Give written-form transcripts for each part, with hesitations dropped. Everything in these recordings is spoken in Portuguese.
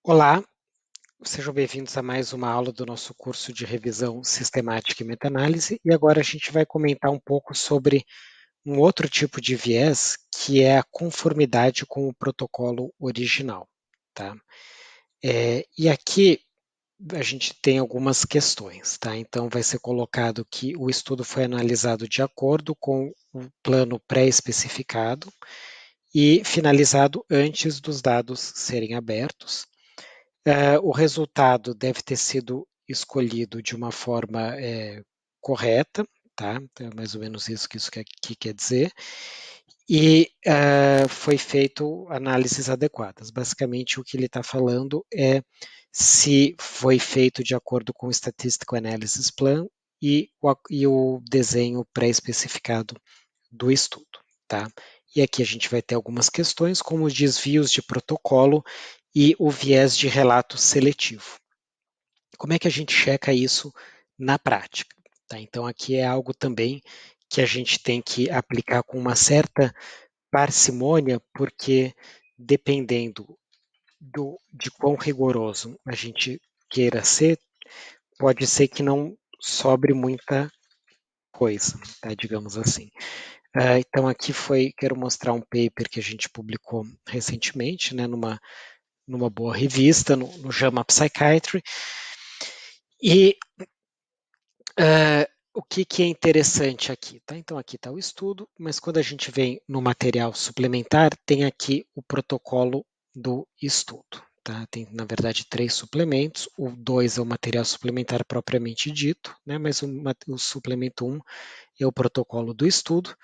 Olá, sejam bem-vindos a mais uma aula do nosso curso de revisão sistemática e meta-análise. E agora a gente vai comentar um pouco sobre um outro tipo de viés, que é a conformidade com o protocolo original, tá? E aqui a gente tem algumas questões, tá? Então vai ser colocado que o estudo foi analisado de acordo com o plano pré-especificado e finalizado antes dos dados serem abertos. O resultado deve ter sido escolhido de uma forma correta, tá? Então, é mais ou menos isso que que quer dizer. E foi feito análises adequadas. Basicamente, o que ele está falando é se foi feito de acordo com o Statistical Analysis Plan e o desenho pré-especificado do estudo, tá? E aqui a gente vai ter algumas questões, como os desvios de protocolo e o viés de relato seletivo. Como é que a gente checa isso na prática? Tá? Então, aqui é algo também que a gente tem que aplicar com uma certa parcimônia, porque dependendo de quão rigoroso a gente queira ser, pode ser que não sobre muita coisa, tá? Digamos assim. Então aqui quero mostrar um paper que a gente publicou recentemente, né, numa boa revista, no JAMA Psychiatry, e o que é interessante aqui, tá? Então aqui está o estudo, mas quando a gente vem no material suplementar, tem aqui o protocolo do estudo. Tá? Tem, na verdade, 3 suplementos. O 2 é o material suplementar propriamente dito, né? Mas o suplemento 1 é o protocolo do estudo.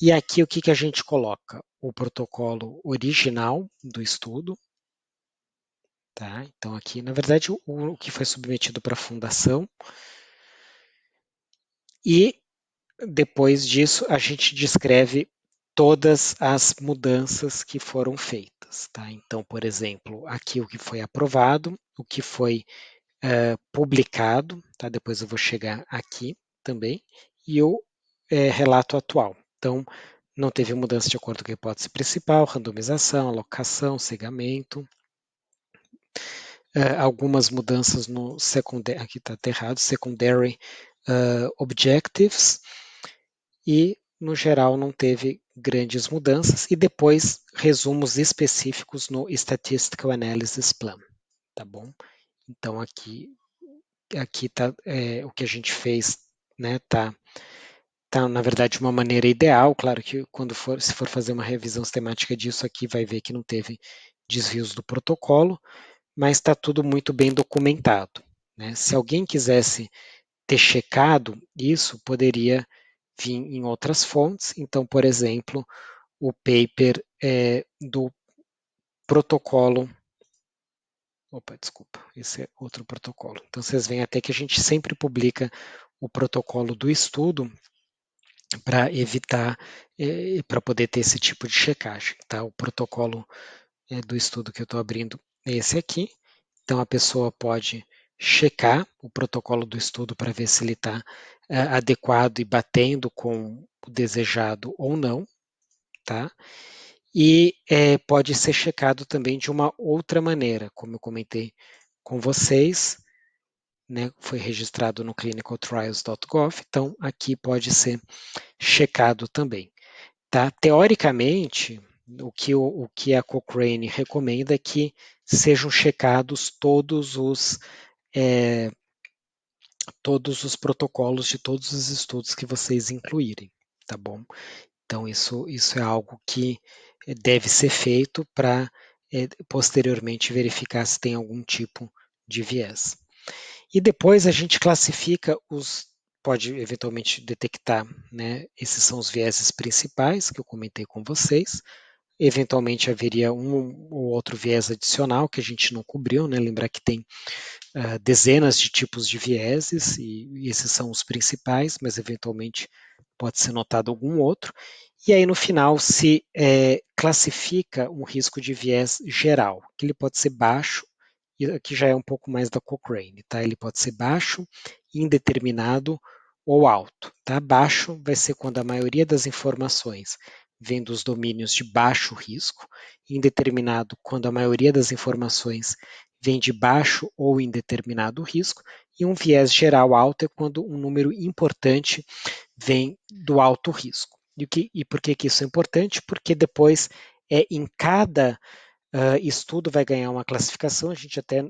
E aqui o que a gente coloca? O protocolo original do estudo. Tá? Então aqui, na verdade, o que foi submetido para a fundação. E depois disso, a gente descreve todas as mudanças que foram feitas. Tá? Então, por exemplo, aqui o que foi aprovado, o que foi publicado, tá? Depois eu vou chegar aqui também, e o relato atual. Então, não teve mudança de acordo com a hipótese principal, randomização, alocação, cegamento. Algumas mudanças no secondary, aqui está errado, secondary objectives, e no geral não teve grandes mudanças, e depois resumos específicos no Statistical Analysis Plan, tá bom? Então aqui tá o que a gente fez, né? Tá na verdade uma maneira ideal, claro que se for fazer uma revisão sistemática disso aqui, vai ver que não teve desvios do protocolo, mas está tudo muito bem documentado, né? Se alguém quisesse ter checado isso, poderia vir em outras fontes. Então, por exemplo, o paper do protocolo. Opa, desculpa, esse é outro protocolo. Então, vocês veem até que a gente sempre publica o protocolo do estudo para evitar, para poder ter esse tipo de checagem. Tá? O protocolo do estudo que eu estou abrindo é esse aqui. Então, a pessoa pode checar o protocolo do estudo para ver se ele está adequado e batendo com o desejado ou não, tá? E pode ser checado também de uma outra maneira, como eu comentei com vocês, né? Foi registrado no clinicaltrials.gov, então aqui pode ser checado também, tá? Teoricamente, o que a Cochrane recomenda é que sejam checados é, todos os protocolos de todos os estudos que vocês incluírem, tá bom? Então, isso é algo que deve ser feito para posteriormente verificar se tem algum tipo de viés. E depois a gente classifica pode eventualmente detectar, né? Esses são os vieses principais que eu comentei com vocês. Eventualmente haveria um ou outro viés adicional que a gente não cobriu, né? Lembrar que tem dezenas de tipos de vieses e esses são os principais, mas eventualmente pode ser notado algum outro. E aí no final se classifica um risco de viés geral, que ele pode ser baixo, e aqui já é um pouco mais da Cochrane, tá? Ele pode ser baixo, indeterminado ou alto, tá? Baixo vai ser quando a maioria das informações vem dos domínios de baixo risco, indeterminado quando a maioria das informações vem de baixo ou indeterminado risco, e um viés geral alto é quando um número importante vem do alto risco. E por que isso é importante? Porque depois, em cada estudo vai ganhar uma classificação, a gente até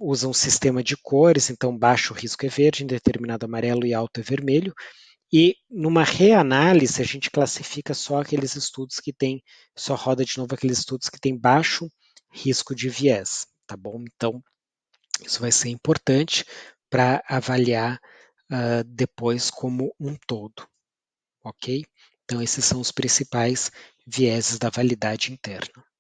usa um sistema de cores, então baixo risco é verde, indeterminado amarelo e alto é vermelho, e numa reanálise a gente classifica só aqueles estudos que têm, só roda de novo aqueles estudos que têm baixo risco de viés, tá bom? Então, isso vai ser importante para avaliar depois como um todo, ok? Então, esses são os principais vieses da validade interna.